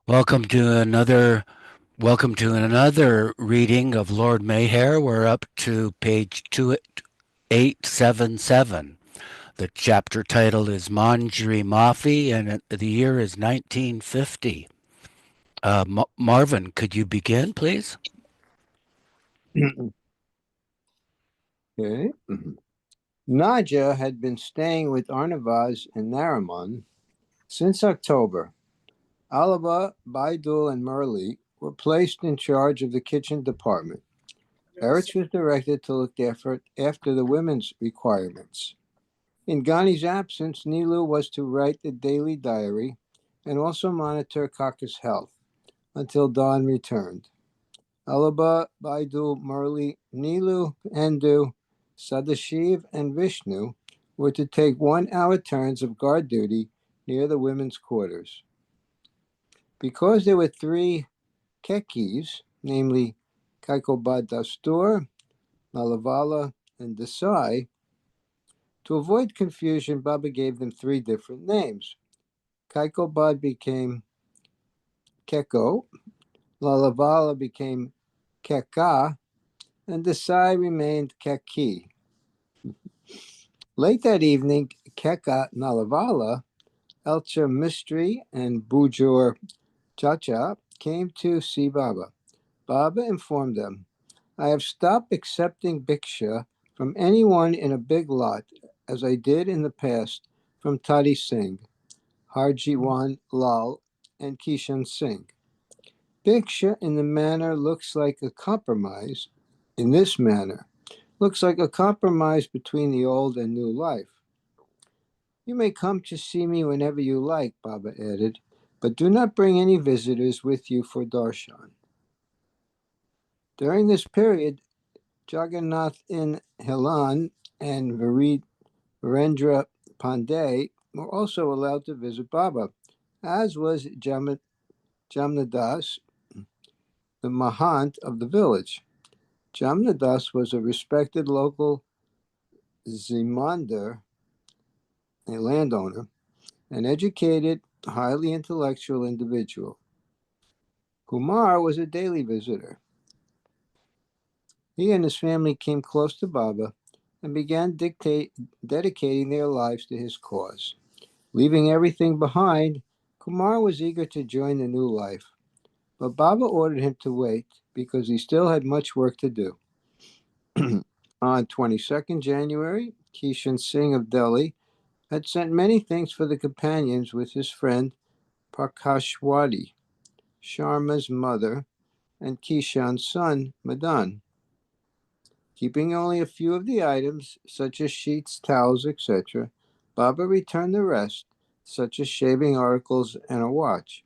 Welcome to another welcome to another reading of Lord Mayhare. We're up to page 2877. The chapter title is Manjri Mafi and the year is 1950. Marvin, could you begin, please? Okay. Naja had been staying with Arnavaz in Nariman since October. Alaba, Baidul, and Murli were placed in charge of the kitchen department. Eretz was directed to look after the women's requirements. In Ghani's absence, Nilu was to write the daily diary and also monitor Kaka's health until Dawn returned. Alaba, Baidul, Murli, Nilu, Endu, Sadashiv, and Vishnu were to take 1 hour turns of guard duty near the women's quarters. Because there were three kekis, namely Kaikobad Dastur, Nalavala, and Desai, to avoid confusion, Baba gave them three different names. Kaikobad became Keko, Lalavala became Keka, and Desai remained Keki. Late that evening, Keka Nalavala, Elcha Mistry, and Bujur Chacha came to see Baba. Baba informed them, I have stopped accepting bhiksha from anyone in a big lot, as I did in the past from Tati Singh, Harjiwan Lal, and Kishan Singh. Bhiksha in this manner, looks like a compromise between the old and new life. You may come to see me whenever you like, Baba added, but do not bring any visitors with you for darshan. During this period, Jagannath in Helan and Virendra Pandey were also allowed to visit Baba, as was Jamnadas, the Mahant of the village. Jamnadas was a respected local Zimandar, a landowner, an educated, highly intellectual individual. Kumar was a daily visitor. He and his family came close to Baba and began dedicating their lives to his cause. Leaving everything behind, Kumar was eager to join the new life, but Baba ordered him to wait because he still had much work to do. On 22nd January, Kishan Singh of Delhi had sent many things for the companions with his friend Prakashwadi, Sharma's mother, and Kishan's son, Madan. Keeping only a few of the items, such as sheets, towels, etc., Baba returned the rest, such as shaving articles and a watch,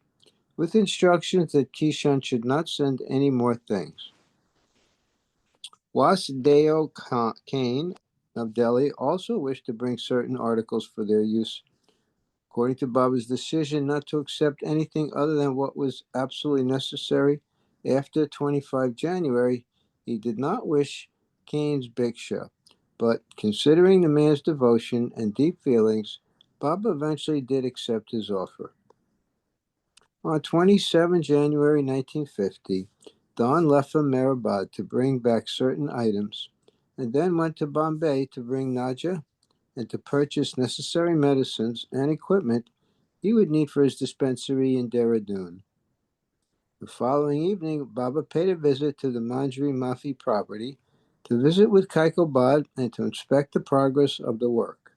with instructions that Kishan should not send any more things. Wasdeo Kane of Delhi also wished to bring certain articles for their use. According to Baba's decision not to accept anything other than what was absolutely necessary after 25 January, he did not wish Kane's bhiksha, but considering the man's devotion and deep feelings, Baba eventually did accept his offer. On 27 January 1950, Don left for Mehrabad to bring back certain items and then went to Bombay to bring Naja and to purchase necessary medicines and equipment he would need for his dispensary in Dehradun. The following evening, Baba paid a visit to the Manjri Mafi property to visit with Kaikobad and to inspect the progress of the work.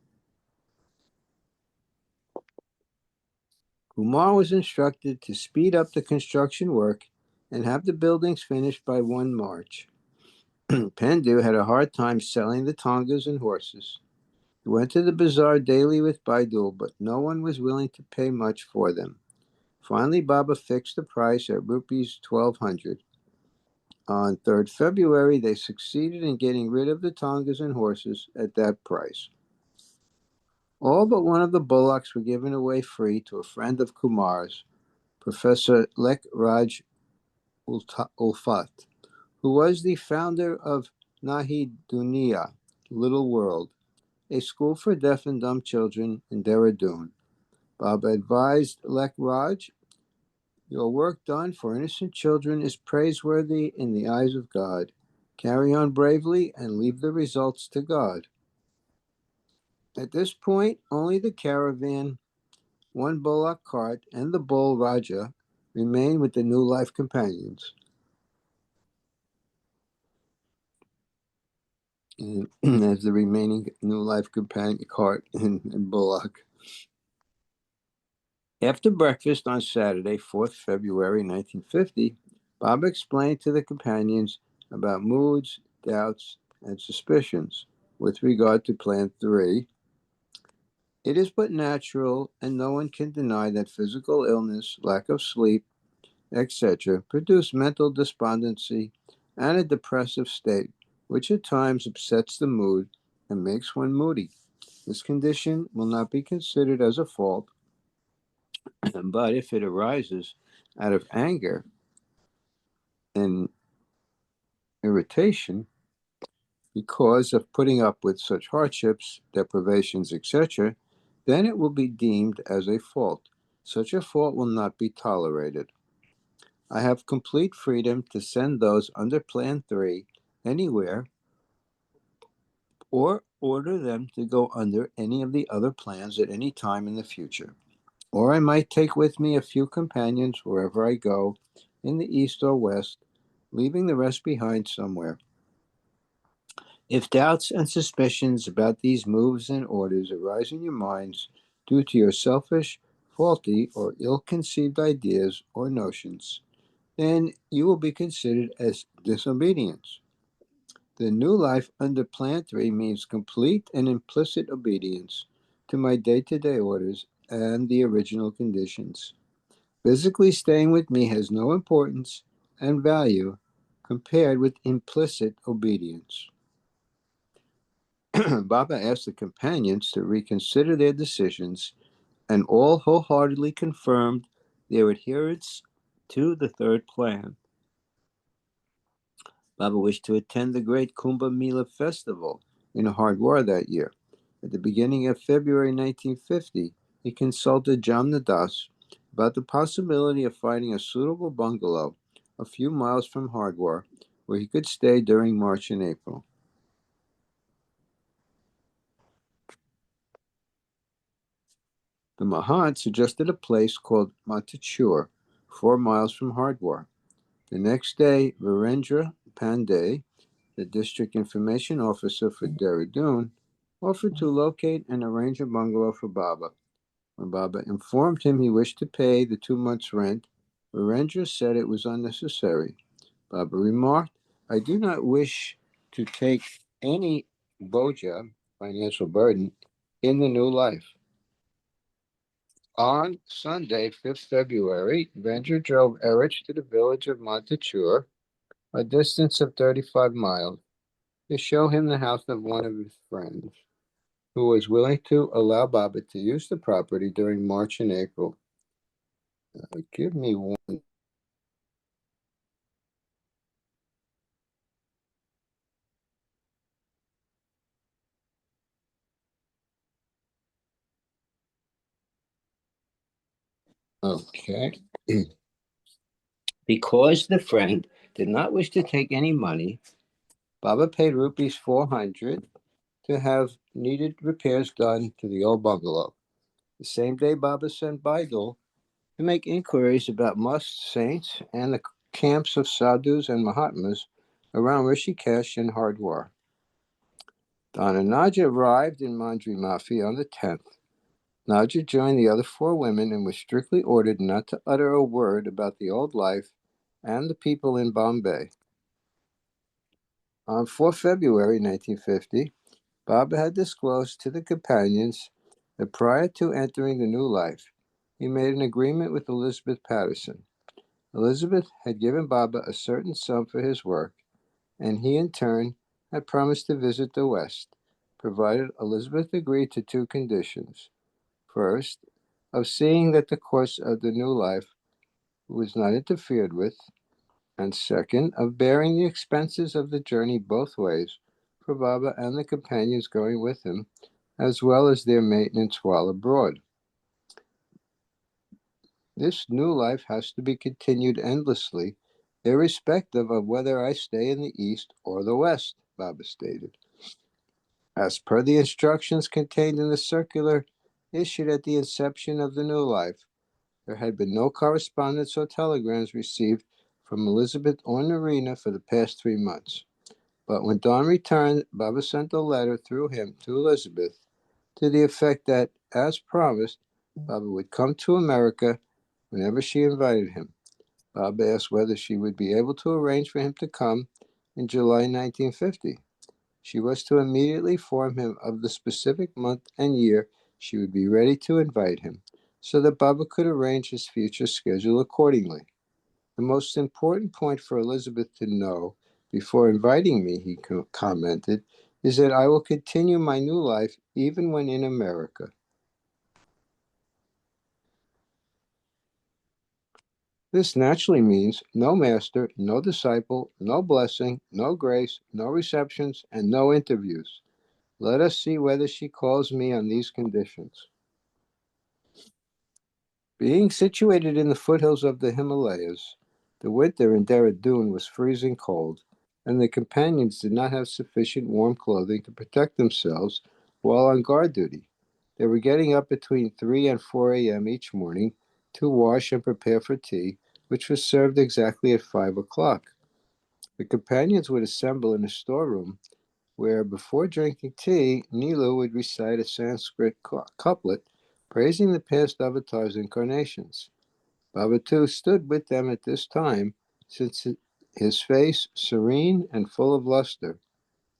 Kumar was instructed to speed up the construction work and have the buildings finished by 1 March. Pendu had a hard time selling the tongas and horses. He went to the bazaar daily with Baidul, but no one was willing to pay much for them. Finally, Baba fixed the price at rupees 1,200. On 3rd February, they succeeded in getting rid of the tongas and horses at that price. All but one of the bullocks were given away free to a friend of Kumar's, Professor Lek Raj Ulfat, who was the founder of Nahi Dunia, Little World, a school for deaf and dumb children in Dehradun. Baba advised Lek Raj, Your work done for innocent children is praiseworthy in the eyes of God. Carry on bravely and leave the results to God. At this point, only the caravan, one bullock cart, and the bull Raja remain with the New Life companions. And as the remaining New Life companion cart and bullock. After breakfast on Saturday, 4th February 1950, Bob explained to the companions about moods, doubts, and suspicions with regard to Plan 3. It is but natural, and no one can deny that physical illness, lack of sleep, etc., produce mental despondency and a depressive state, which at times upsets the mood and makes one moody. This condition will not be considered as a fault, but if it arises out of anger and irritation because of putting up with such hardships, deprivations, etc., then it will be deemed as a fault. Such a fault will not be tolerated. I have complete freedom to send those under Plan 3 anywhere or order them to go under any of the other plans at any time in the future. Or I might take with me a few companions wherever I go, in the east or west, leaving the rest behind somewhere. If doubts and suspicions about these moves and orders arise in your minds due to your selfish, faulty, or ill-conceived ideas or notions, then you will be considered as disobedience. The new life under Plan 3 means complete and implicit obedience to my day-to-day orders and the original conditions. Physically staying with me has no importance and value compared with implicit obedience. Baba asked the companions to reconsider their decisions, and all wholeheartedly confirmed their adherence to the third plan. Baba wished to attend the great Kumbh Mela festival in Hardwar that year. At the beginning of February 1950, he consulted Jamna Das about the possibility of finding a suitable bungalow a few miles from Hardwar where he could stay during March and April. The Mahant suggested a place called Montechur, 4 miles from Hardwar. The next day, Virendra Pandey, the district information officer for Dehradun, offered to locate and arrange a bungalow for Baba. When Baba informed him he wished to pay the 2 months' rent, Virendra said it was unnecessary. Baba remarked, I do not wish to take any boja, financial burden, in the new life. On Sunday, 5th February, Virendra drove Erich to the village of Montechur, a distance of 35 miles, to show him the house of one of his friends, who was willing to allow Baba to use the property during March and April. Give me one. Okay. Because the friend did not wish to take any money, Baba paid rupees 400 to have needed repairs done to the old bungalow. The same day, Baba sent Baidul to make inquiries about mosques, saints, and the camps of sadhus and mahatmas around Rishikesh and Hardwar. Donna Naja arrived in Mandri Mafi on the 10th. Naja joined the other 4 women and was strictly ordered not to utter a word about the old life and the people in Bombay. On 4 February 1950, Baba had disclosed to the companions that prior to entering the new life, he made an agreement with Elizabeth Patterson. Elizabeth had given Baba a certain sum for his work, and he in turn had promised to visit the West, provided Elizabeth agreed to 2 conditions. First, of seeing that the course of the new life was not interfered with, and second, of bearing the expenses of the journey both ways for Baba and the companions going with him, as well as their maintenance while abroad. This new life has to be continued endlessly, irrespective of whether I stay in the East or the West, Baba stated. As per the instructions contained in the circular issued at the inception of the new life, there had been no correspondence or telegrams received from Elizabeth or Narina for the past 3 months. But when Don returned, Baba sent a letter through him to Elizabeth to the effect that, as promised, Baba would come to America whenever she invited him. Baba asked whether she would be able to arrange for him to come in July 1950. She was to immediately inform him of the specific month and year she would be ready to invite him, so that Baba could arrange his future schedule accordingly. The most important point for Elizabeth to know before inviting me, he commented, is that I will continue my new life even when in America. This naturally means no master, no disciple, no blessing, no grace, no receptions, and no interviews. Let us see whether she calls me on these conditions. Being situated in the foothills of the Himalayas, the winter in Dehradun was freezing cold, and the companions did not have sufficient warm clothing to protect themselves while on guard duty. They were getting up between 3 and 4 a.m. each morning to wash and prepare for tea, which was served exactly at 5 o'clock. The companions would assemble in a storeroom where, before drinking tea, Nilu would recite a Sanskrit couplet praising the past avatar's incarnations. Baba too stood with them at this time, since his face serene and full of luster,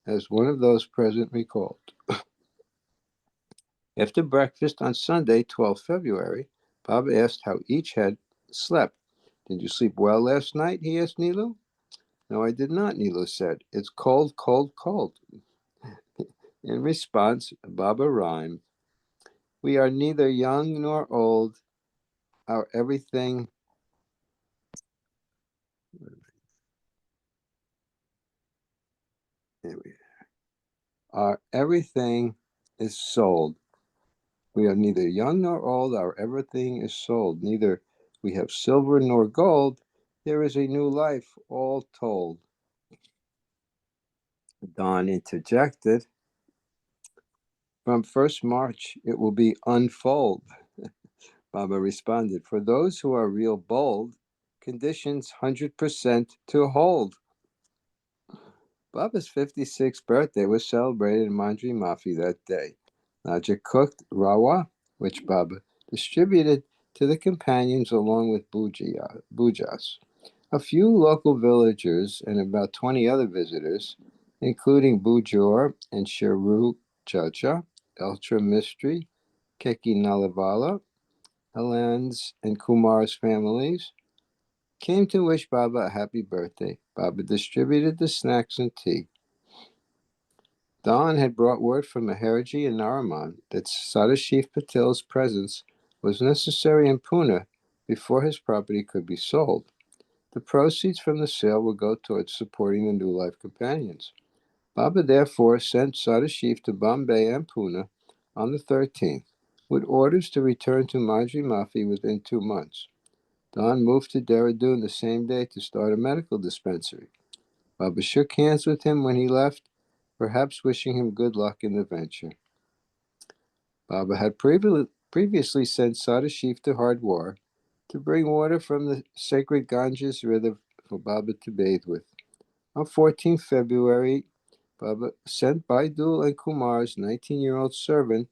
as one of those present recalled. After breakfast on Sunday, 12th February, Baba asked how each had slept. Did you sleep well last night? He asked Nilu. No, I did not, Nilu said. It's cold, cold, cold. In response, Baba rhymed, we are neither young nor old, our everything our everything is sold. We are neither young nor old, our everything is sold. Neither we have silver nor gold, there is a new life all told. Don interjected, from 1st March it will be unfold. Baba responded, for those who are real bold, conditions 100% to hold. Baba's 56th birthday was celebrated in Mandri Mafi that day. Naja cooked rawa, which Baba distributed to the companions along with bujas. A few local villagers and about 20 other visitors, including Bujor and Sheru Chacha, Eltra Mistry, Keki Nalavala, Alan's and Kumar's families, came to wish Baba a happy birthday. Baba distributed the snacks and tea. Don had brought word from Maharaji and Naraman that Sadashiv Patel's presence was necessary in Pune before his property could be sold. The proceeds from the sale would go towards supporting the New Life companions. Baba therefore sent Sadashiv to Bombay and Pune on the 13th, with orders to return to Mandri Mafi within 2 months. Don moved to Dehradun the same day to start a medical dispensary. Baba shook hands with him when he left, perhaps wishing him good luck in the venture. Baba had previously sent Sadashiv to Hardwar to bring water from the sacred Ganges River for Baba to bathe with. On 14th February, Baba sent Baidul and Kumar's 19-year-old servant,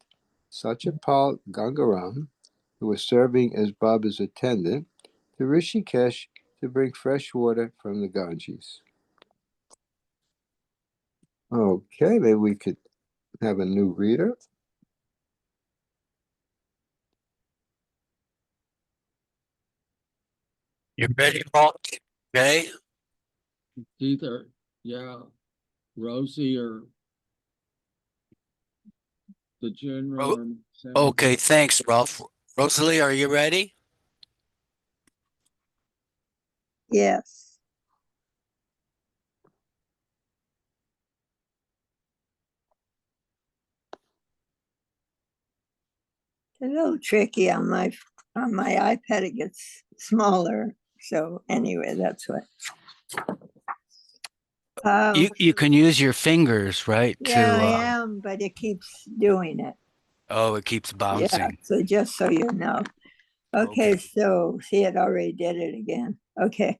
Satyapal Gangaram, who was serving as Baba's attendant, to Rishikesh to bring fresh water from the Ganges. Okay, maybe we could have a new reader. You ready, Walt? Okay. Either, Rosie or the general. Okay, thanks, Ralph. Rosalie, are you ready? Yes. A little tricky on my On my iPad, it gets smaller. So anyway, that's what. You can use your fingers, right? Yeah, I am, but it keeps doing it. Oh, it keeps Yeah, bouncing. so just so you know. Okay, Okay. so see, it already did it again. Okay,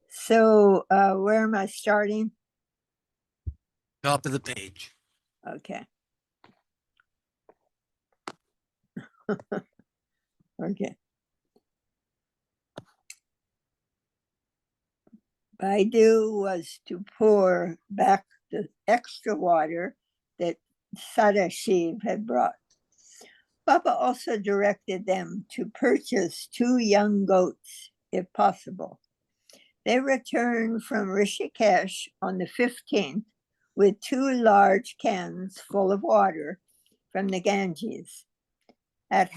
so where am I starting? Top of the page. Okay. Okay. Baidu was to pour back the extra water that Sadashiv had brought. Baba also directed them to purchase 2 young goats, if possible. They returned from Rishikesh on the 15th with 2 large cans full of water from the Ganges. At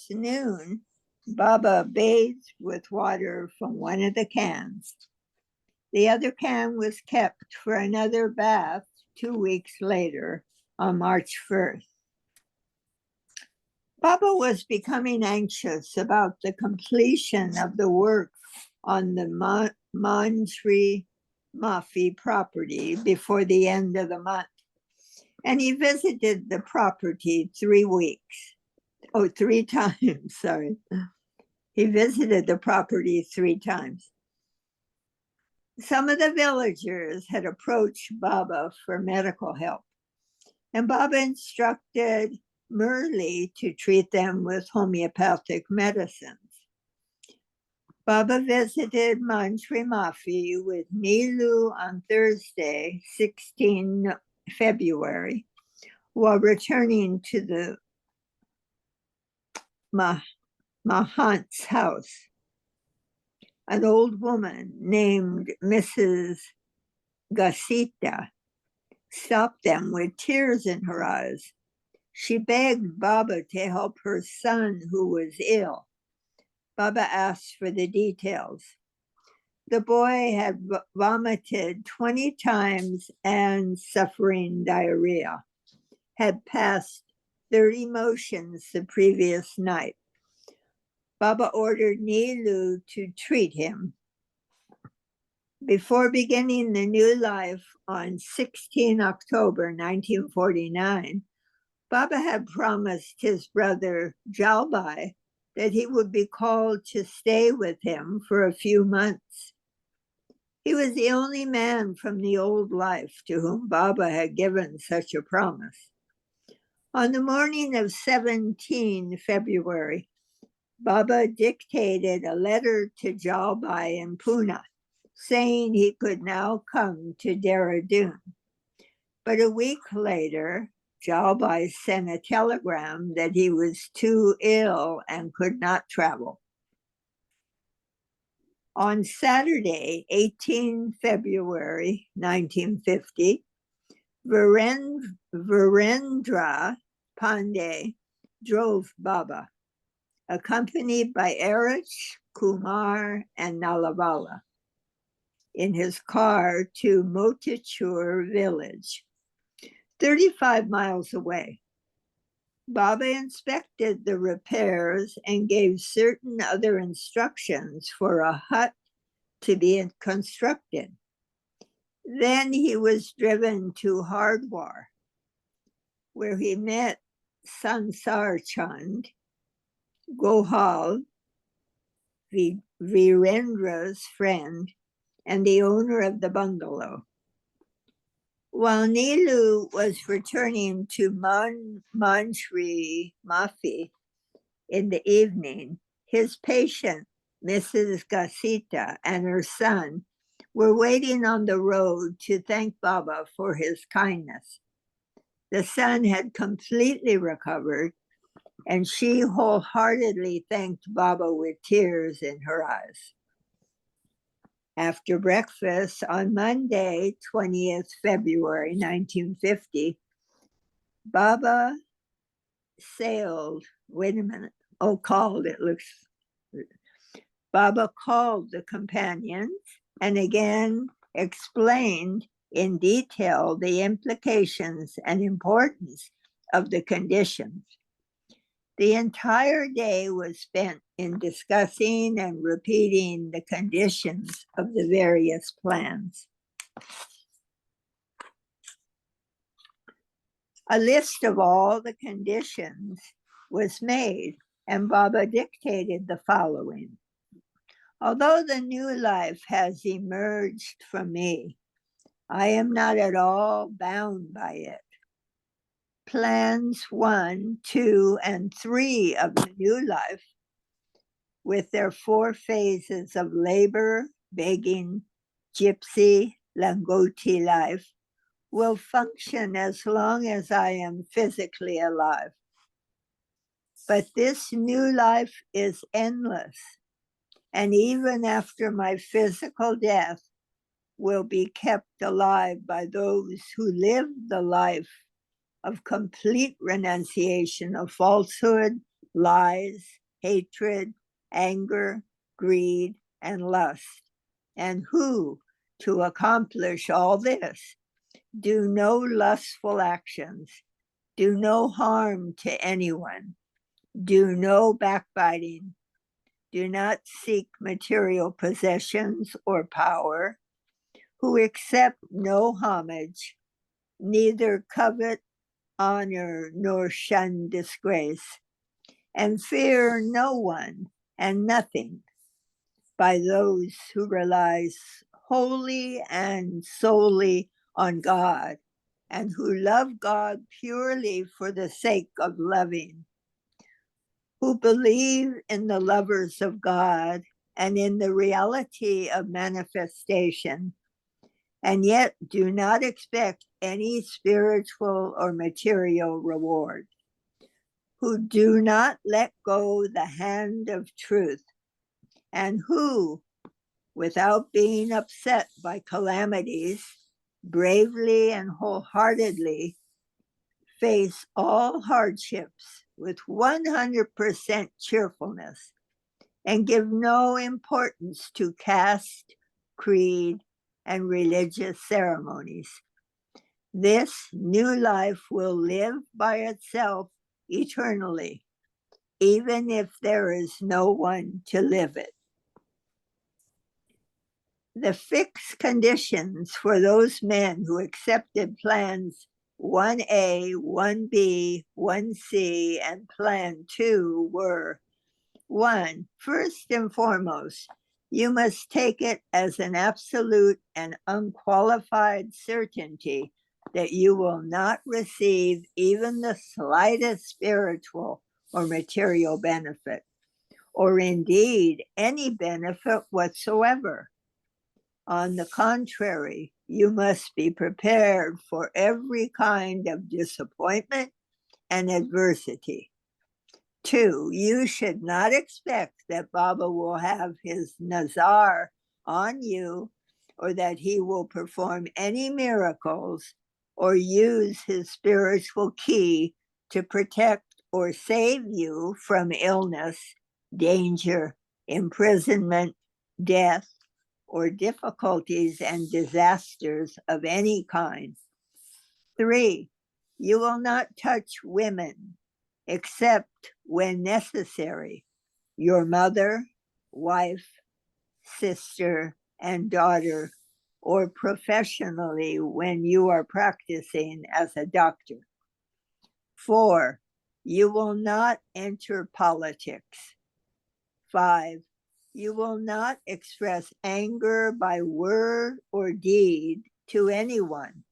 noon, Baba bathed with water from one of the cans. The other can was kept for another bath 2 weeks later on March 1st. Baba was becoming anxious about the completion of the work on the Manjri Mafi property before the end of the month. And he visited the property 3 times, sorry. He visited the property 3 times. Some of the villagers had approached Baba for medical help, and Baba instructed Murli to treat them with homeopathic medicines. Baba visited Manjri Mafi with Nilu on Thursday, 16 February, while returning to the Mahant's house. An old woman named Mrs. Gasita stopped them with tears in her eyes. She begged Baba to help her son who was ill. Baba asked for the details. The boy had vomited 20 times and suffering diarrhea, had passed 30 motions the previous night. Baba ordered Nilu to treat him. Before beginning the new life on 16 October 1949, Baba had promised his brother Jalbai that he would be called to stay with him for a few months. He was the only man from the old life to whom Baba had given such a promise. On the morning of 17 February, Baba dictated a letter to Jalbai in Pune, saying he could now come to Dehradun. But a week later, Jalbai sent a telegram that he was too ill and could not travel. On Saturday, 18 February 1950, Virendra Pandey drove Baba, accompanied by Erich, Kumar, and Nalavala, in his car to Motichur village, 35 miles away. Baba inspected the repairs and gave certain other instructions for a hut to be constructed. Then he was driven to Hardwar, where he met Sansar Chand, Gohal, Virendra's friend, and the owner of the bungalow. While Nilu was returning to Manjri Mafi in the evening, his patient, Mrs. Gasita, and her son were waiting on the road to thank Baba for his kindness. The son had completely recovered, and she wholeheartedly thanked Baba with tears in her eyes. After breakfast on Monday, 20th February 1950, Baba Baba called the companions and again explained in detail the implications and importance of the conditions. The entire day was spent in discussing and repeating the conditions of the various plans. A list of all the conditions was made, and Baba dictated the following. Although the new life has emerged from me, I am not at all bound by it. Plans 1, 2, and 3 of the new life, with their 4 phases of labor, begging, gypsy, Langoti life, will function as long as I am physically alive. But this new life is endless, and even after my physical death, will be kept alive by those who live the life of complete renunciation of falsehood, lies, hatred, anger, greed, and lust, and who, to accomplish all this, do no lustful actions, do no harm to anyone, do no backbiting, do not seek material possessions or power, who accept no homage, neither covet honor nor shun disgrace, and fear no one and nothing, by those who relies wholly and solely on God, and who love God purely for the sake of loving, who believe in the lovers of God and in the reality of manifestation, and yet do not expect any spiritual or material reward, who do not let go the hand of truth, and who, without being upset by calamities, bravely and wholeheartedly face all hardships with 100% cheerfulness and give no importance to caste, creed, and religious ceremonies. This new life will live by itself eternally, even if there is no one to live it. The fixed conditions for those men who accepted plans 1A, 1B, 1C, and plan 2 were: 1, first and foremost, you must take it as an absolute and unqualified certainty that you will not receive even the slightest spiritual or material benefit, or indeed any benefit whatsoever. On the contrary, you must be prepared for every kind of disappointment and adversity. 2, you should not expect that Baba will have his nazar on you, or that he will perform any miracles or use his spiritual key to protect or save you from illness, danger, imprisonment, death, or difficulties and disasters of any kind. 3, you will not touch women except when necessary, your mother, wife, sister, and daughter, or professionally when you are practicing as a doctor. 4, you will not enter politics. 5, you will not express anger by word or deed to anyone,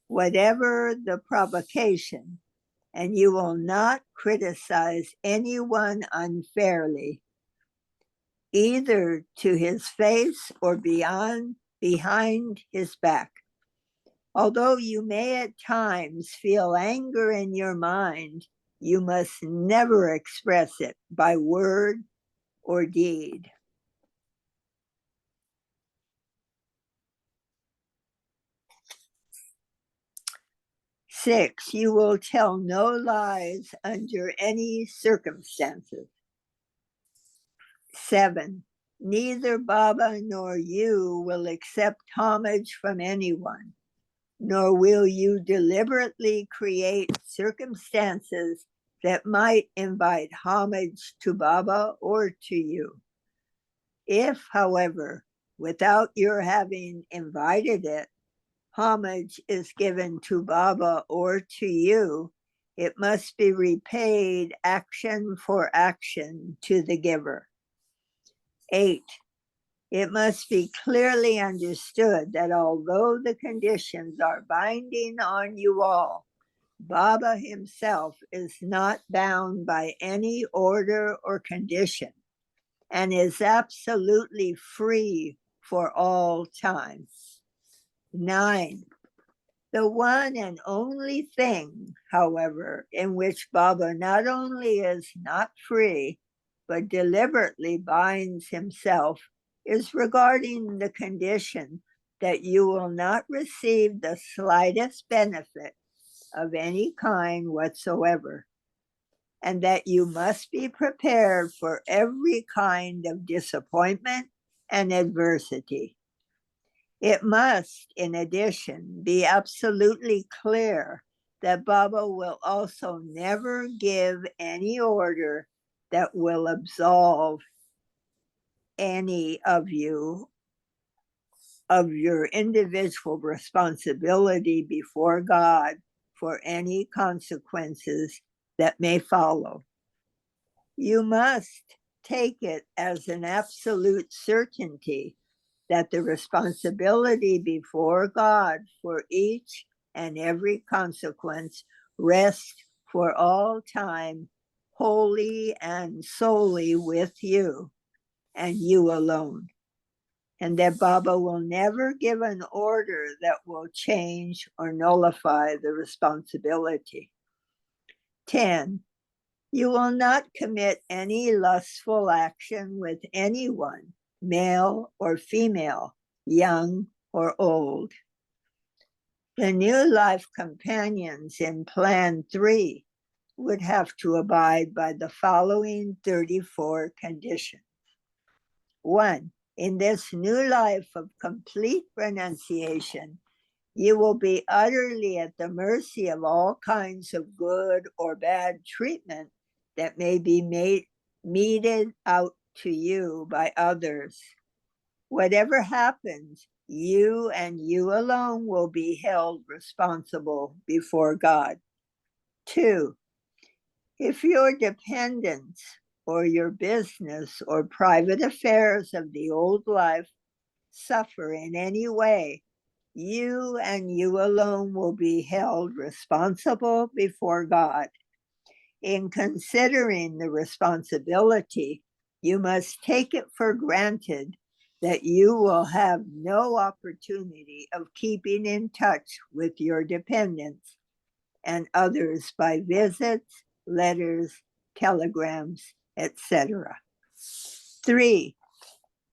whatever the provocation, and you will not criticize anyone unfairly, either to his face or behind his back. Although you may at times feel anger in your mind, you must never express it by word or deed. Six, you will tell no lies under any circumstances. 7, neither Baba nor you will accept homage from anyone, nor will you deliberately create circumstances that might invite homage to Baba or to you. If, however, without your having invited it, homage is given to Baba or to you, it must be repaid action for action to the giver. 8. It must be clearly understood that although the conditions are binding on you all, Baba himself is not bound by any order or condition and is absolutely free for all time. 9. The one and only thing, however, in which Baba not only is not free, but deliberately binds himself is regarding the condition that you will not receive the slightest benefit of any kind whatsoever, and that you must be prepared for every kind of disappointment and adversity. It must, in addition, be absolutely clear that Baba will also never give any order that will absolve any of you of your individual responsibility before God for any consequences that may follow. You must take it as an absolute certainty that the responsibility before God for each and every consequence rests for all time wholly and solely with you and you alone, and that Baba will never give an order that will change or nullify the responsibility. 10. You will not commit any lustful action with anyone, male or female, young or old. The new life companions in Plan 3 would have to abide by the following 34 conditions. 1. In this new life of complete renunciation, you will be utterly at the mercy of all kinds of good or bad treatment that may be meted out to you by others. Whatever happens, you and you alone will be held responsible before God. 2. If your dependents or your business or private affairs of the old life suffer in any way, you and you alone will be held responsible before God. In considering the responsibility, you must take it for granted that you will have no opportunity of keeping in touch with your dependents and others by visits, letters, telegrams, etc. 3.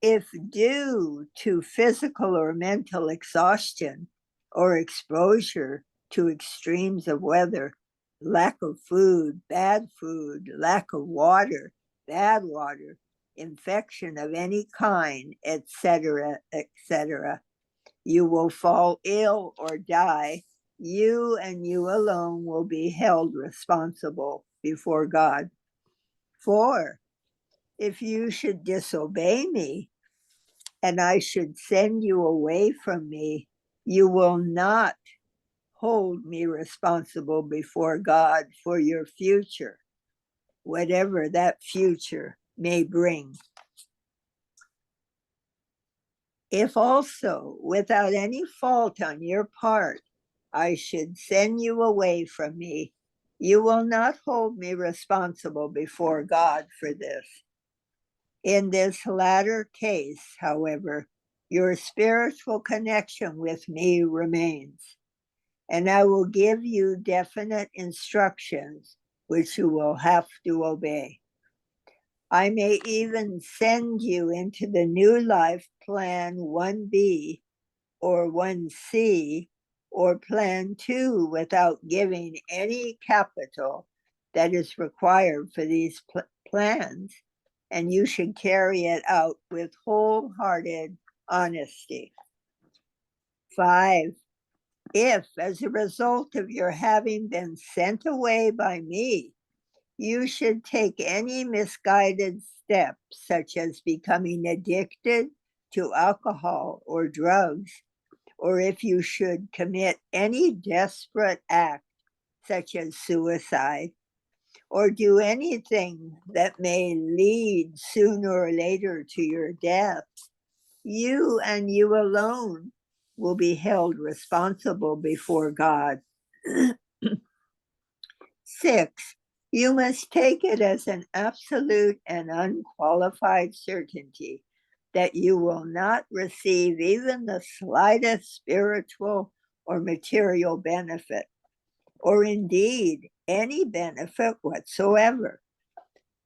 If due to physical or mental exhaustion or exposure to extremes of weather, lack of food, lack of water, bad water, infection of any kind, etc., etc., you will fall ill or die, you and you alone will be held responsible before God. 4. If you should disobey me, and I should send you away from me, you will not hold me responsible before God for your future, whatever that future may bring. If also, without any fault on your part, I should send you away from me, you will not hold me responsible before God for this. In this latter case, however, your spiritual connection with me remains, and I will give you definite instructions which you will have to obey. I may even send you into the new life plan 1B or 1C or plan 2 without giving any capital that is required for these plans, and you should carry it out with wholehearted honesty. 5. If, as a result of your having been sent away by me, you should take any misguided step, such as becoming addicted to alcohol or drugs, or if you should commit any desperate act, such as suicide, or do anything that may lead sooner or later to your death, you and you alone will be held responsible before God. 6, you must take it as an absolute and unqualified certainty that you will not receive even the slightest spiritual or material benefit, or indeed any benefit whatsoever.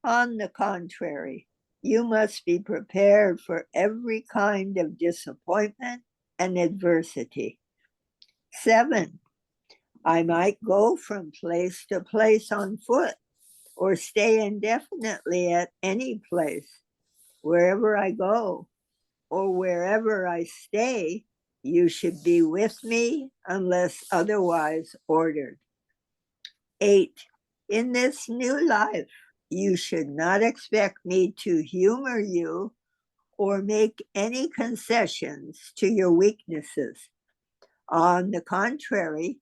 On the contrary, you must be prepared for every kind of disappointment and adversity. 7, I might go from place to place on foot or stay indefinitely at any place. Wherever I go or wherever I stay, you should be with me unless otherwise ordered. 8, in this new life, you should not expect me to humor you or make any concessions to your weaknesses. On the contrary,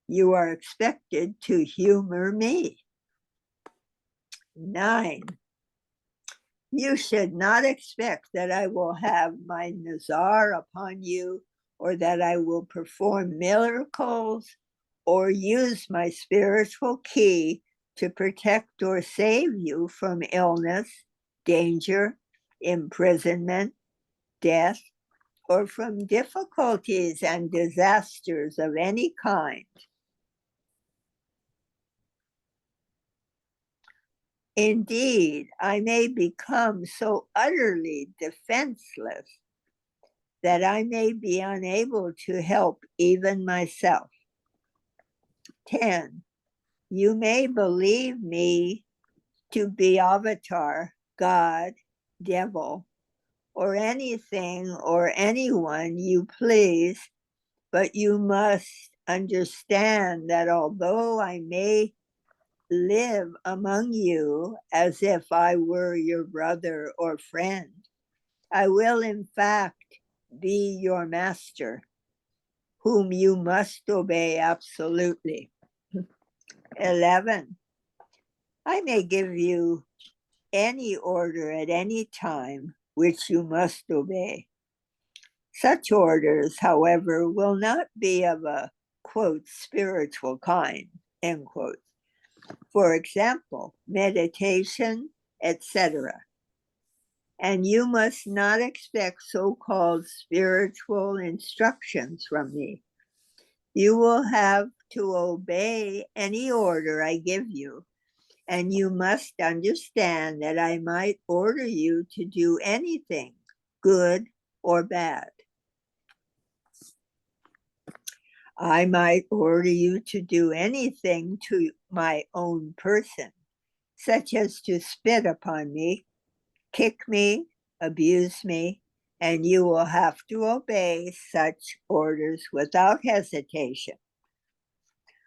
you are expected to humor me. 9, you should not expect that I will have my nazar upon you, or that I will perform miracles or use my spiritual key to protect or save you from illness, danger, imprisonment, death, or from difficulties and disasters of any kind. Indeed, I may become so utterly defenseless that I may be unable to help even myself. 10, you may believe me to be Avatar, God, devil, or anything or anyone you please, but you must understand that although I may live among you as if I were your brother or friend, I will in fact be your master, whom you must obey absolutely. 11, I may give you any order at any time which you must obey. Such orders, however, will not be of a, quote, spiritual kind, end quote. For example, meditation, etc. And you must not expect so-called spiritual instructions from me. You will have to obey any order I give you, and you must understand that I might order you to do anything, good or bad. I might order you to do anything to my own person, such as to spit upon me, kick me, abuse me, and you will have to obey such orders without hesitation.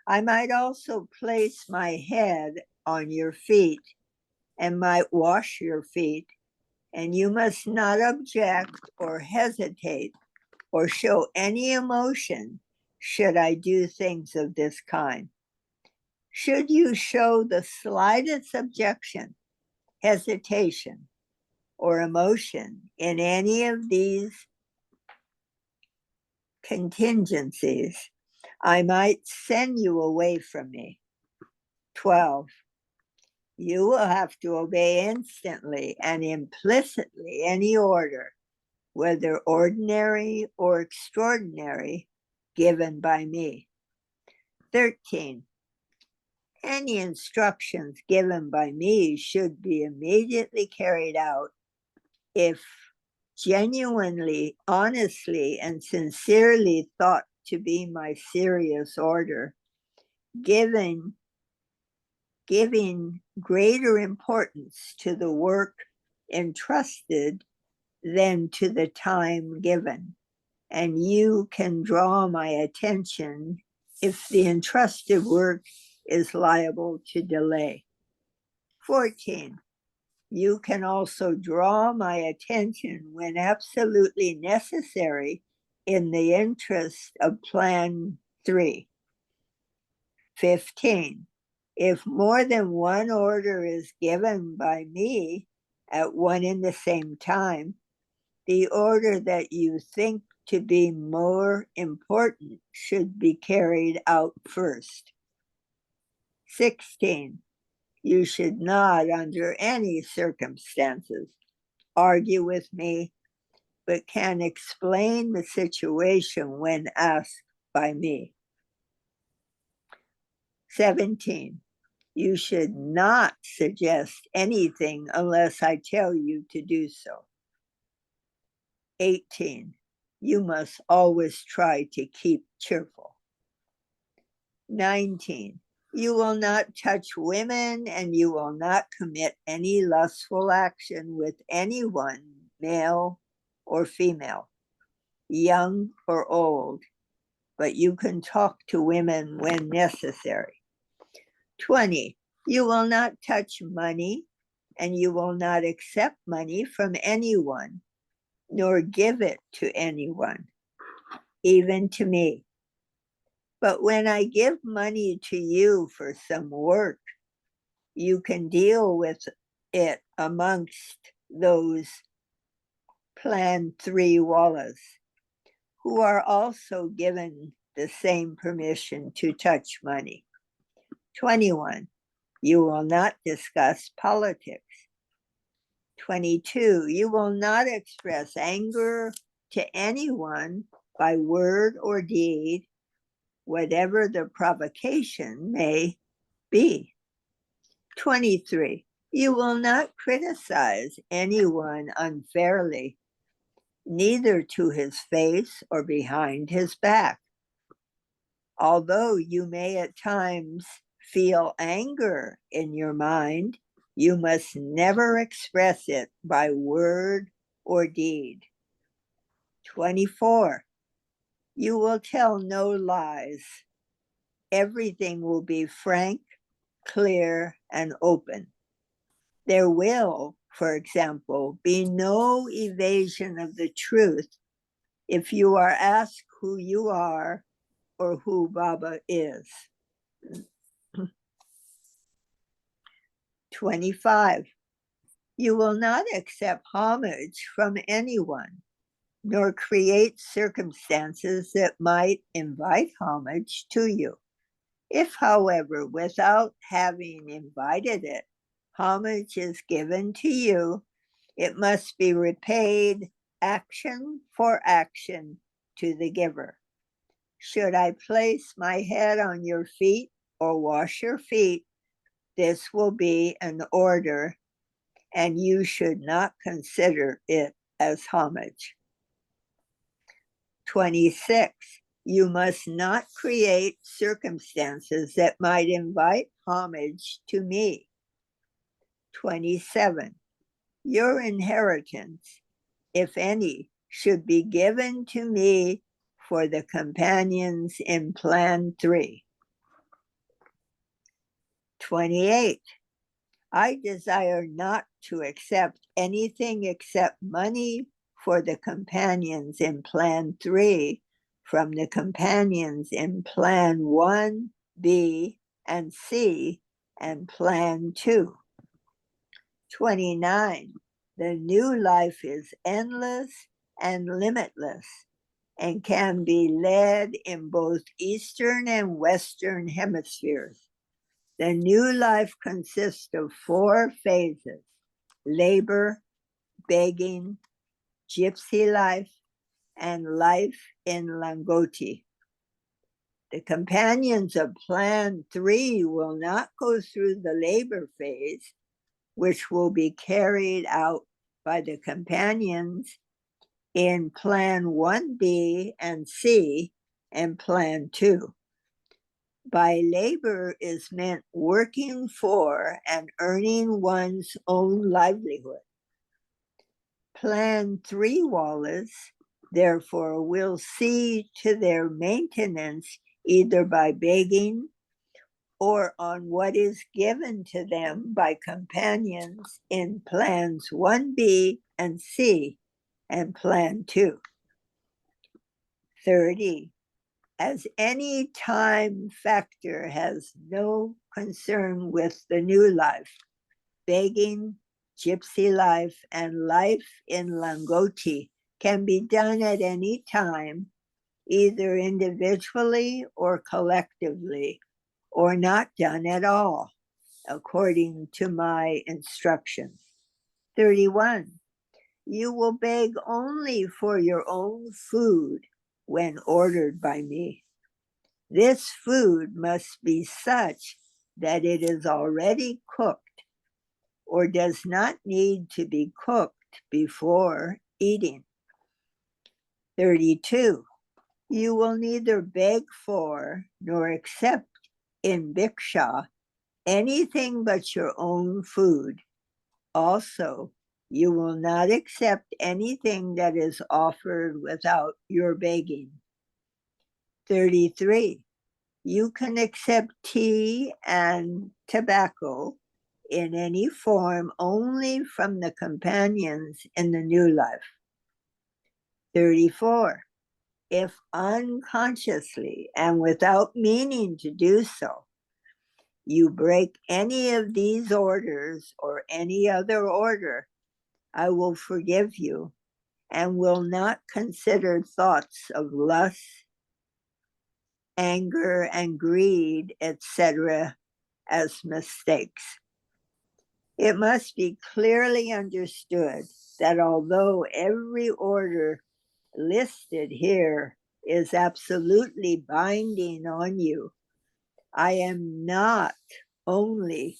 I might also place my head on your feet and might wash your feet, and you must not object or hesitate or show any emotion should I do things of this kind. Should you show the slightest objection, hesitation, or emotion in any of these contingencies, I might send you away from me. 12, you will have to obey instantly and implicitly any order, whether ordinary or extraordinary, given by me. 13, any instructions given by me should be immediately carried out if genuinely, honestly, and sincerely thought to be my serious order, giving greater importance to the work entrusted than to the time given. And you can draw my attention if the entrusted work is liable to delay. 14. You can also draw my attention when absolutely necessary in the interest of Plan 3. 15. If more than one order is given by me at one and the same time, the order that you think to be more important should be carried out first. 16. You should not, under any circumstances, argue with me, but can explain the situation when asked by me. 17. You should not suggest anything unless I tell you to do so. 18. You must always try to keep cheerful. 19. You will not touch women, and you will not commit any lustful action with anyone, male or female, young or old, but you can talk to women when necessary. 20. You will not touch money, and you will not accept money from anyone, nor give it to anyone, even to me. But when I give money to you for some work, you can deal with it amongst those Plan 3 Wallahs, who are also given the same permission to touch money. 21. You will not discuss politics. 22. You will not express anger to anyone by word or deed, whatever the provocation may be. 23. You will not criticize anyone unfairly, neither to his face or behind his back. Although you may at times feel anger in your mind, you must never express it by word or deed. 24. You will tell no lies. Everything will be frank, clear, and open. There will, for example, be no evasion of the truth if you are asked who you are or who Baba is. 25. You will not accept homage from anyone, nor create circumstances that might invite homage to you. If, however, without having invited it, homage is given to you, it must be repaid action for action to the giver. Should I place my head on your feet or wash your feet, this will be an order, and you should not consider it as homage. 26. You must not create circumstances that might invite homage to me. 27. Your inheritance, if any, should be given to me for the companions in Plan 3. 28. I desire not to accept anything except money for the companions in Plan 3 from the companions in Plan 1, B, and C, and Plan 2. 29. The new life is endless and limitless and can be led in both Eastern and Western hemispheres. The new life consists of 4 phases: labor, begging, gypsy life, and life in Langoti. The companions of Plan 3 will not go through the labor phase, which will be carried out by the companions in Plan 1B and C and Plan 2. By labor is meant working for and earning one's own livelihood. Plan 3 Wallahs, therefore, will see to their maintenance either by begging or on what is given to them by companions in plans 1B and C and plan 2. 30. As any time factor has no concern with the new life, begging, gypsy life, and life in Langoti can be done at any time, either individually or collectively, or not done at all, according to my instructions. 31. You will beg only for your own food when ordered by me. This food must be such that it is already cooked or does not need to be cooked before eating. 32. You will neither beg for nor accept in Bhiksha anything but your own food. Also, you will not accept anything that is offered without your begging. 33. You can accept tea and tobacco in any form only from the companions in the new life. 34. If unconsciously and without meaning to do so, you break any of these orders or any other order, I will forgive you and will not consider thoughts of lust, anger, and greed, etc., as mistakes. It must be clearly understood that although every order listed here is absolutely binding on you, I am not only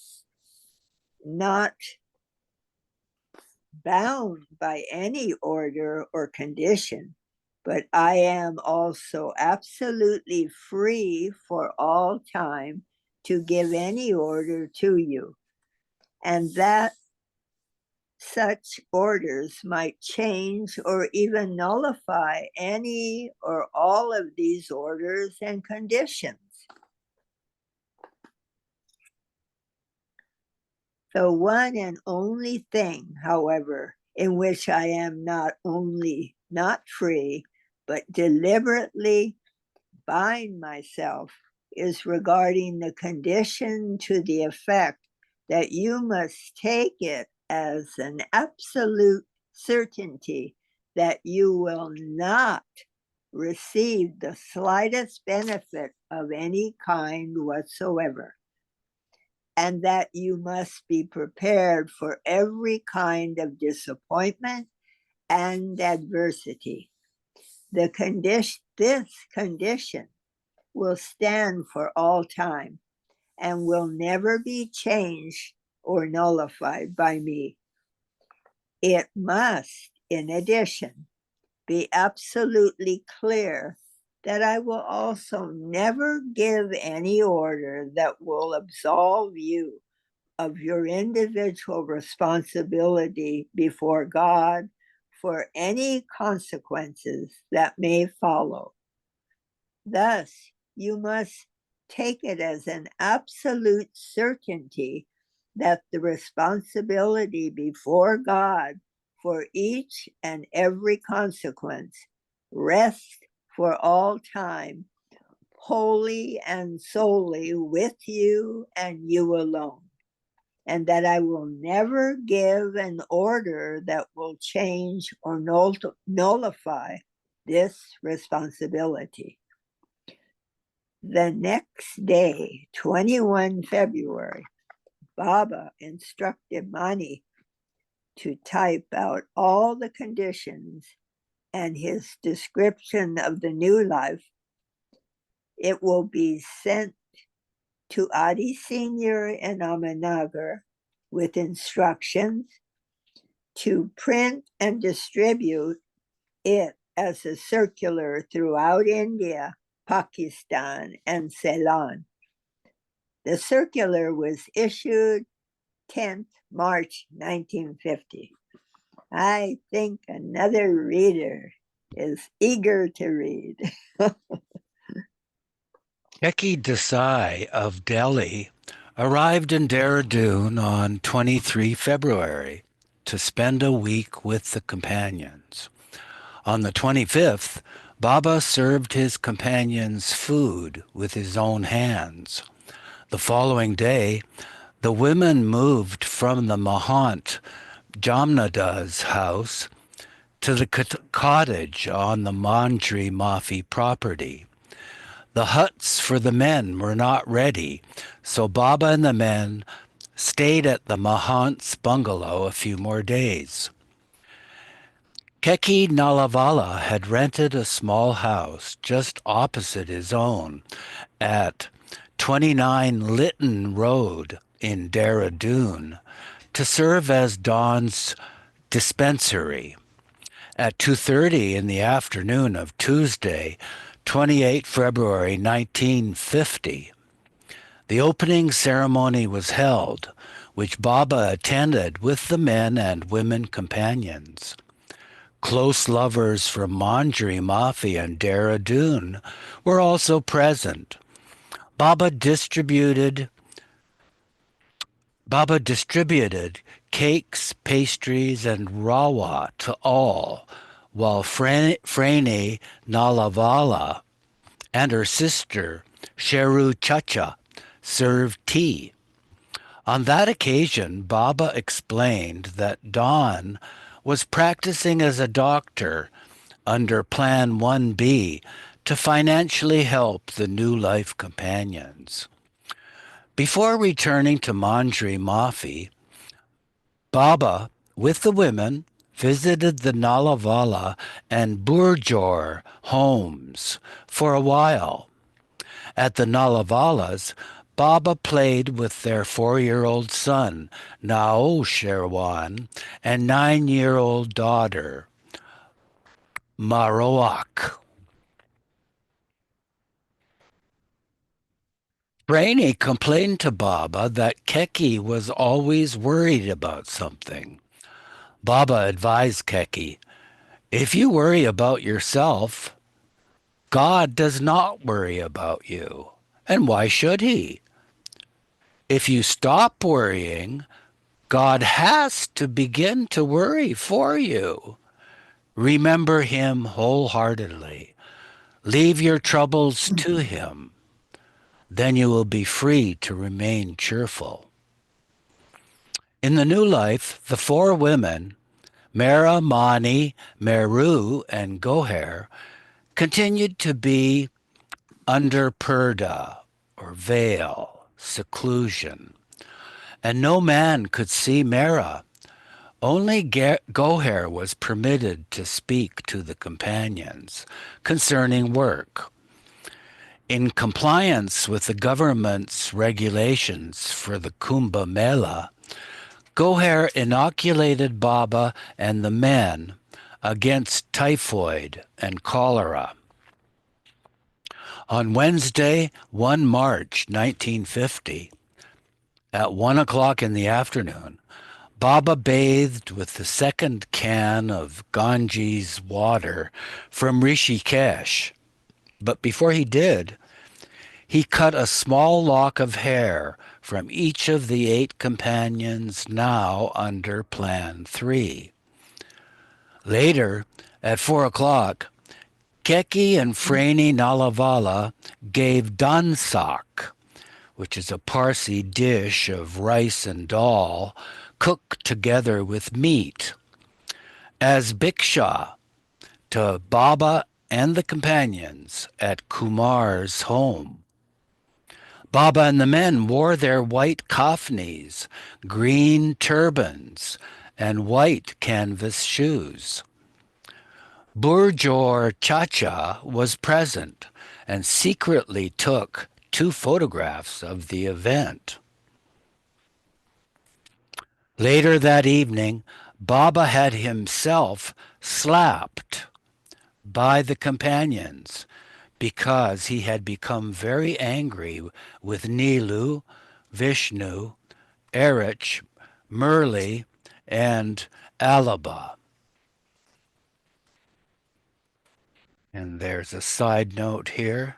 not bound by any order or condition, but I am also absolutely free for all time to give any order to you, and that such orders might change or even nullify any or all of these orders and conditions. The one and only thing, however, in which I am not only not free, but deliberately bind myself is regarding the condition to the effect that you must take it as an absolute certainty that you will not receive the slightest benefit of any kind whatsoever, and that you must be prepared for every kind of disappointment and adversity. This condition will stand for all time and will never be changed or nullified by me. It must, in addition, be absolutely clear that I will also never give any order that will absolve you of your individual responsibility before God for any consequences that may follow. Thus, you must take it as an absolute certainty that the responsibility before God for each and every consequence rests for all time, wholly and solely with you and you alone, and that I will never give an order that will change or nullify this responsibility. The next day, 21 February, Baba instructed Mani to type out all the conditions and his description of the new life. It will be sent to Adi Senior in Ahmednagar with instructions to print and distribute it as a circular throughout India, Pakistan, and Ceylon. The circular was issued 10th March 1950. I think another reader is eager to read. Keki Desai of Delhi arrived in Dehradun on 23 February to spend a week with the companions. On the 25th, Baba served his companions food with his own hands. The following day, the women moved from the Mahant Jamnada's house to the cottage on the Manjri Mafi property. The huts for the men were not ready, so Baba and the men stayed at the Mahant's bungalow a few more days. Keki Nalavala had rented a small house just opposite his own at 29 Lytton Road in Dehradun to serve as Don's dispensary. At 2:30 in the afternoon of Tuesday, 28 February 1950, the opening ceremony was held, which Baba attended with the men and women companions. Close lovers from Manjri Mafi and Dehradun were also present. Baba distributed cakes, pastries, and rawa to all, while Frani Nalavala and her sister Sheru Chacha served tea. On that occasion, Baba explained that Don was practicing as a doctor under Plan 1B to financially help the New Life companions. Before returning to Manjri Mafi, Baba, with the women, visited the Nalavala and Burjor homes for a while. At the Nalavalas, Baba played with their 4-year-old son, Nao Sherwan, and 9-year-old daughter, Maroak. Brainy complained to Baba that Keki was always worried about something. Baba advised Keki, if you worry about yourself, God does not worry about you. And why should he? If you stop worrying, God has to begin to worry for you. Remember him wholeheartedly. Leave your troubles to him. Then you will be free to remain cheerful. In the New Life, the 4 women, Mera, Mani, Meru, and Goher, continued to be under purdah, or veil, seclusion, and no man could see Mera. Only Goher was permitted to speak to the companions concerning work. In compliance with the government's regulations for the Kumbh Mela, Goher inoculated Baba and the men against typhoid and cholera. On Wednesday, 1 March 1950, at 1 o'clock in the afternoon, Baba bathed with the second can of Ganges water from Rishikesh. But before he did, he cut a small lock of hair from each of the 8 companions now under Plan 3. Later, at 4 o'clock, Keki and Frani Nalavala gave dansak, which is a Parsi dish of rice and dal cooked together with meat, as bhiksha to Baba and the companions at Kumar's home. Baba and the men wore their white kafnis, green turbans, and white canvas shoes. Burjor Chacha was present and secretly took 2 photographs of the event. Later that evening, Baba had himself slapped by the companions because he had become very angry with Nilu, Vishnu, Erich, Murli, and Alaba. And there's a side note here.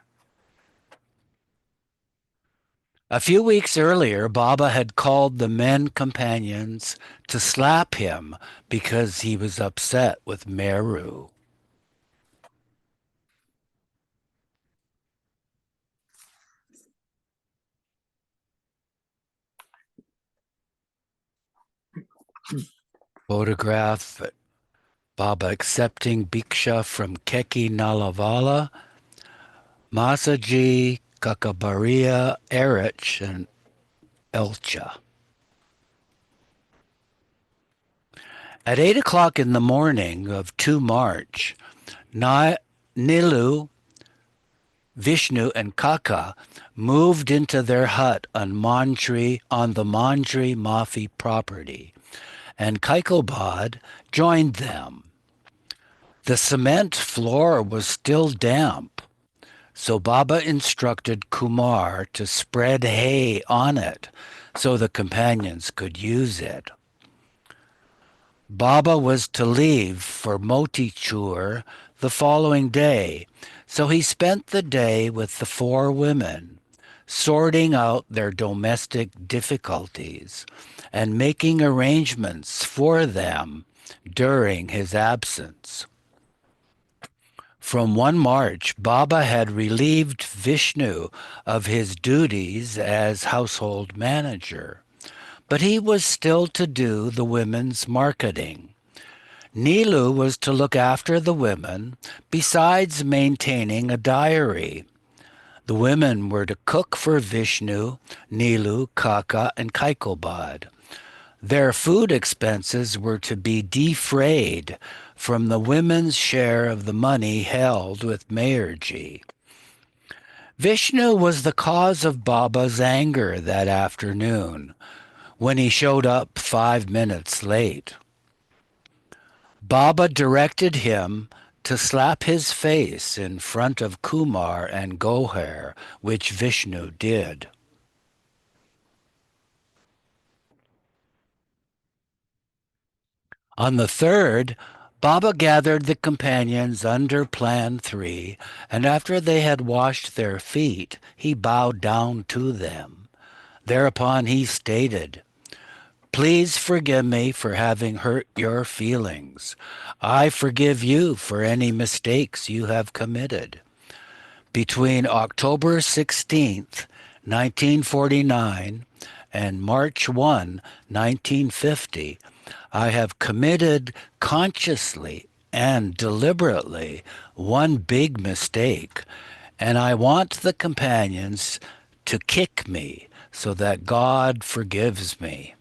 A few weeks earlier, Baba had called the men companions to slap him because he was upset with Meru. Photograph Baba accepting Bhiksha from Keki Nalavala, Masaji, Kakabaria, Erich, and Elcha. At 8 o'clock in the morning of 2 March, Nilu, Vishnu, and Kaka moved into their hut on the Mandri Mafi property, and Kaikobad joined them. The cement floor was still damp, so Baba instructed Kumar to spread hay on it so the companions could use it. Baba was to leave for Motichur the following day, so he spent the day with the 4 women, sorting out their domestic difficulties and making arrangements for them during his absence. From 1 March, Baba had relieved Vishnu of his duties as household manager, but he was still to do the women's marketing. Nilu was to look after the women, besides maintaining a diary. The women were to cook for Vishnu, Nilu, Kaka, and Kaikobad. Their food expenses were to be defrayed from the women's share of the money held with Mayurji. Vishnu was the cause of Baba's anger that afternoon, when he showed up 5 minutes late. Baba directed him to slap his face in front of Kumar and Goher, which Vishnu did. On the 3rd, Baba gathered the companions under Plan 3, and after they had washed their feet, he bowed down to them. Thereupon he stated, "Please forgive me for having hurt your feelings. I forgive you for any mistakes you have committed. Between October 16th, 1949 and March 1, 1950, I have committed consciously and deliberately one big mistake, and I want the companions to kick me so that God forgives me."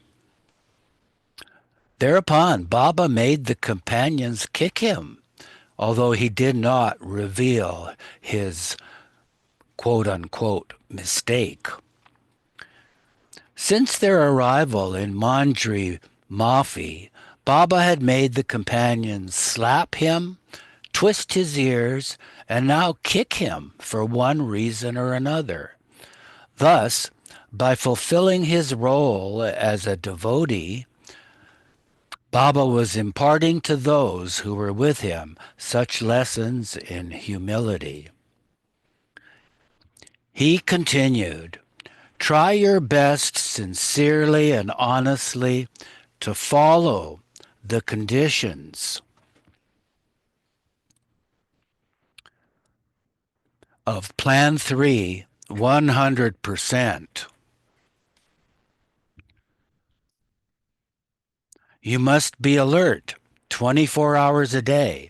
Thereupon, Baba made the companions kick him, although he did not reveal his quote-unquote mistake. Since their arrival in Mandri Mafi, Baba had made the companions slap him, twist his ears, and now kick him for one reason or another. Thus, by fulfilling his role as a devotee, Baba was imparting to those who were with him such lessons in humility. He continued, "Try your best sincerely and honestly to follow the conditions of Plan 3 100%. You must be alert 24 hours a day.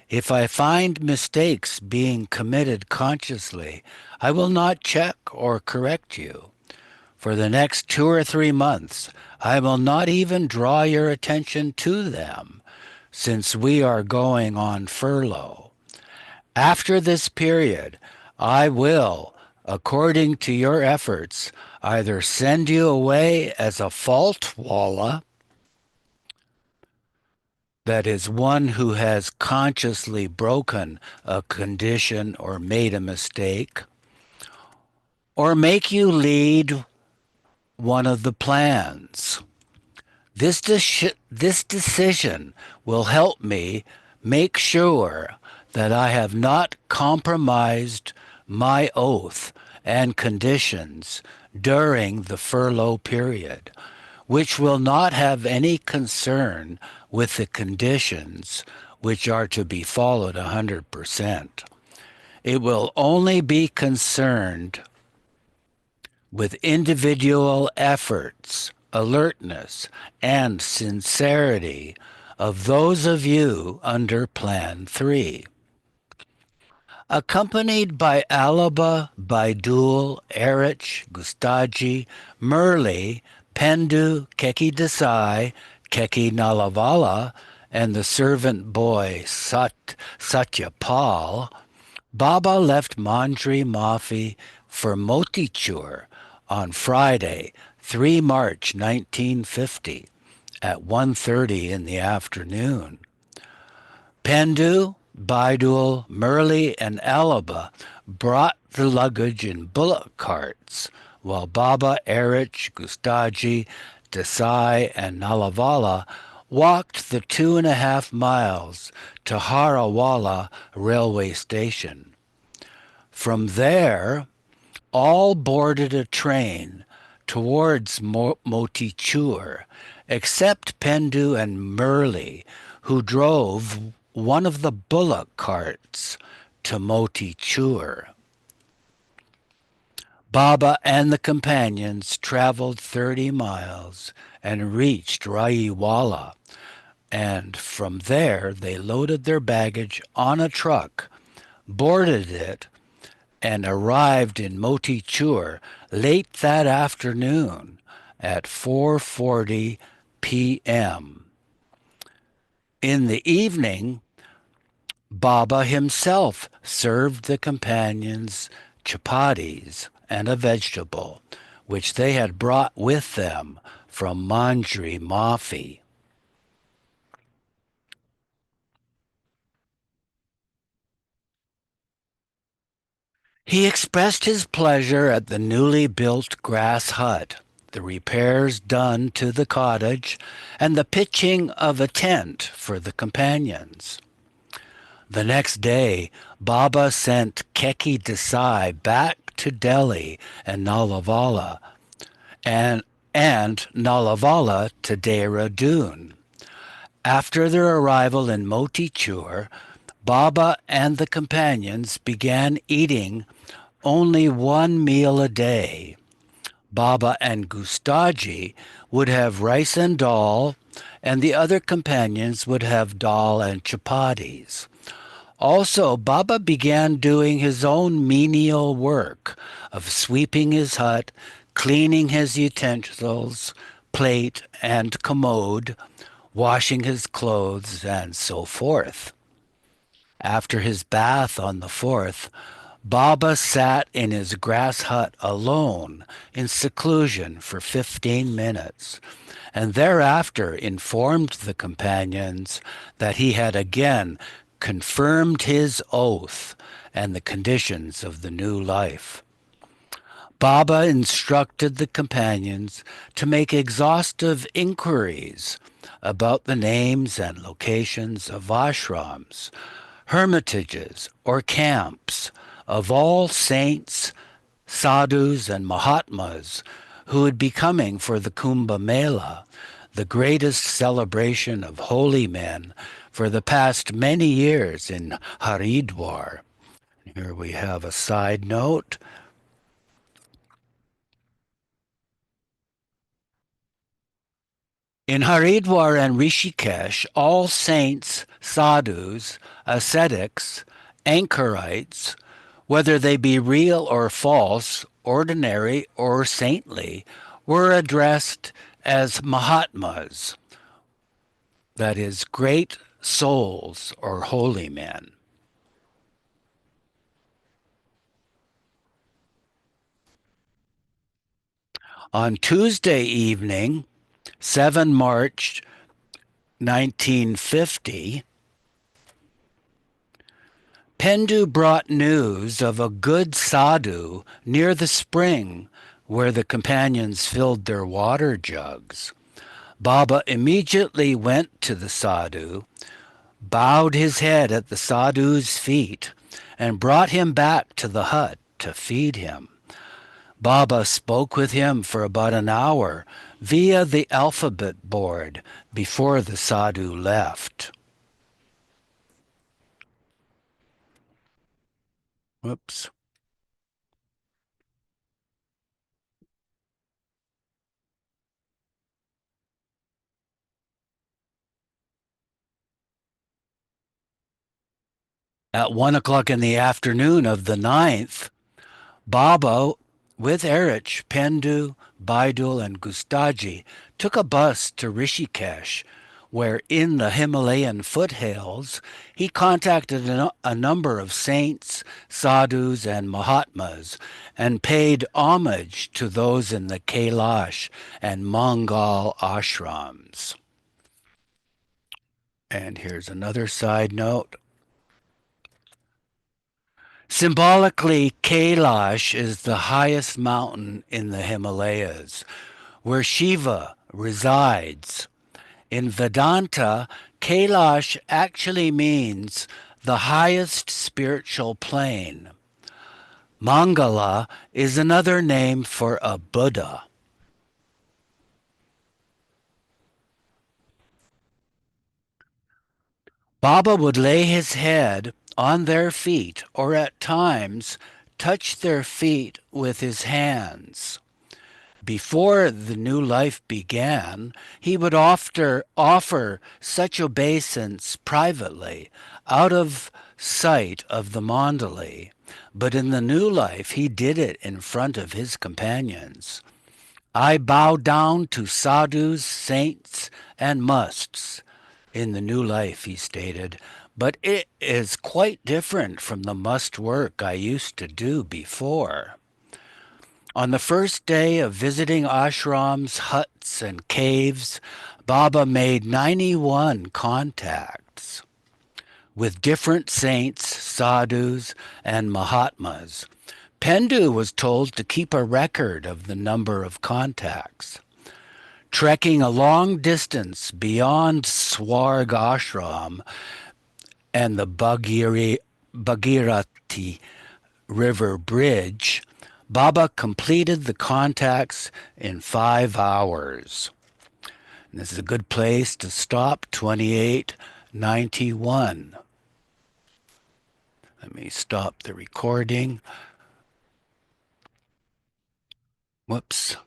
If I find mistakes being committed consciously, I will not check or correct you. For the next 2 or 3 months, I will not even draw your attention to them, since we are going on furlough. After this period, I will, according to your efforts, either send you away as a fault walla, that is, one who has consciously broken a condition or made a mistake, or make you lead one of the plans. This decision will help me make sure that I have not compromised my oath and conditions during the furlough period, which will not have any concern with the conditions which are to be followed 100%. It will only be concerned with individual efforts, alertness, and sincerity of those of you under Plan 3. Accompanied by Alaba, Baidul, Erich, Gustaji, Murli, Pendu, Keki Desai, Keki Nalavala, and the servant boy Satyapal, Baba left Mandri Mafi for Motichur on Friday, 3 March 1950 at 1:30 in the afternoon. Pendu, Baidul, Murli, and Alaba brought the luggage in bullock carts, while Baba, Erich, Gustaji, Desai, and Nalavala walked the 2.5 miles to Harawala railway station. From there, all boarded a train towards Motichur, except Pendu and Murli, who drove one of the bullock carts to Motichur. Baba and the companions traveled 30 miles and reached Raiwala, and from there they loaded their baggage on a truck, boarded it, and arrived in Motichur late that afternoon at 4:40 p.m. In the evening, Baba himself served the companions chapatis and a vegetable, which they had brought with them from Mandri Mafi. He expressed his pleasure at the newly built grass hut, the repairs done to the cottage, and the pitching of a tent for the companions. The next day, Baba sent Keki Desai back to Delhi and Nalavala, and Nalavala to Dehradun. After their arrival in Motichur, Baba and the companions began eating only one meal a day. Baba and Gustaji would have rice and dal, and the other companions would have dal and chapatis. Also, Baba began doing his own menial work of sweeping his hut, cleaning his utensils, plate, and commode, washing his clothes, and so forth. After his bath on the 4th, Baba sat in his grass hut alone in seclusion for 15 minutes, and thereafter informed the companions that he had again confirmed his oath and the conditions of the new life. Baba instructed the companions to make exhaustive inquiries about the names and locations of ashrams, hermitages, or camps of all saints, sadhus, and mahatmas who would be coming for the Kumbh Mela, the greatest celebration of holy men for the past many years in Haridwar. Here we have a side note. In Haridwar and Rishikesh, all saints, sadhus, ascetics, anchorites, whether they be real or false, ordinary or saintly, were addressed as Mahatmas, that is, great souls or holy men. On Tuesday evening, 7 March 1950, Pendu brought news of a good sadhu near the spring where the companions filled their water jugs. Baba immediately went to the sadhu, bowed his head at the sadhu's feet, and brought him back to the hut to feed him. Baba spoke with him for about an hour via the alphabet board before the sadhu left. Whoops. At 1 o'clock in the afternoon of the 9th, Baba, with Erich, Pendu, Baidul, and Gustaji, took a bus to Rishikesh, where in the Himalayan foothills he contacted a number of saints, sadhus, and mahatmas, and paid homage to those in the Kailash and Mangal ashrams. And here's another side note. Symbolically, Kailash is the highest mountain in the Himalayas, where Shiva resides. In Vedanta, Kailash actually means the highest spiritual plane. Mangala is another name for a Buddha. Baba would lay his head on their feet, or at times touch their feet with his hands. Before the new life began, he would offer such obeisance privately, out of sight of the Mandali, but in the new life he did it in front of his companions. I bow down to sadhus, saints, and musts. In the new life, he stated, but it is quite different from the must work I used to do before. On the first day of visiting ashrams, huts, and caves, Baba made 91 contacts with different saints, sadhus, and mahatmas. Pendu was told to keep a record of the number of contacts. Trekking a long distance beyond Swarg Ashram and the Bhagirathi River Bridge, Baba completed the contacts in 5 hours. And this is a good place to stop, 2891. Let me stop the recording. Whoops.